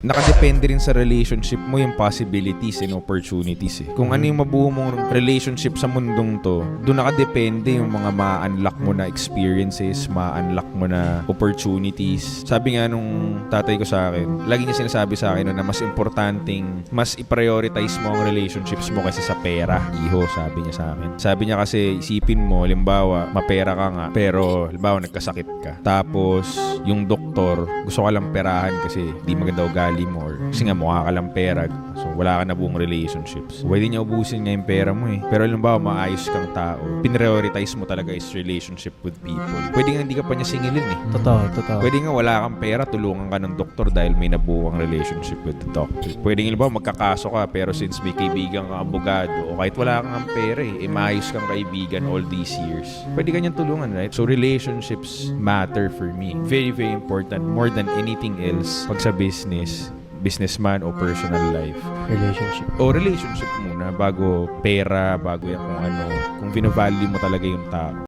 Nakadepende rin sa relationship mo yung possibilities and opportunities eh. Kung ano yung mabuo mong relationship sa mundong to, doon nakadepende yung mga ma-unlock mo na experiences, ma-unlock mo na opportunities. Sabi nga nung tatay ko sa akin, lagi niya sinasabi sa akin na mas importanteng, mas i-prioritize mo ang relationships mo kaysa sa pera. Iho, sabi niya sa akin. Sabi niya kasi, isipin mo, limbawa, mapera ka nga, pero limbawa nagkasakit ka. Tapos, yung doktor, gusto ka lang perahan kasi di maganda ugali mo or kasi nga mukha ka lang pera, so wala ka na buong relationships. Pwede niya ubusin nga yung pera mo eh. Pero alam ba, maayos kang tao, pinrioritize mo talaga is relationship with people. Pwede nga hindi ka pa niya singilin eh. Totoo. Pwede nga wala kang pera, tulungan ka ng doktor dahil may nabuo kang relationship with the doctor. Pwede nga ba magkakaso ka pero since may kaibigan kang abogado o kahit wala kang pera eh, maayos kang kaibigan all these years. Pwede ka niyang tulungan, right? So relationships matter for me. Very, very important. More than anything else pag sa businessman o personal life. Relationship muna bago pera, bago yung kung ano. Kung vino-value mo talaga yung tao.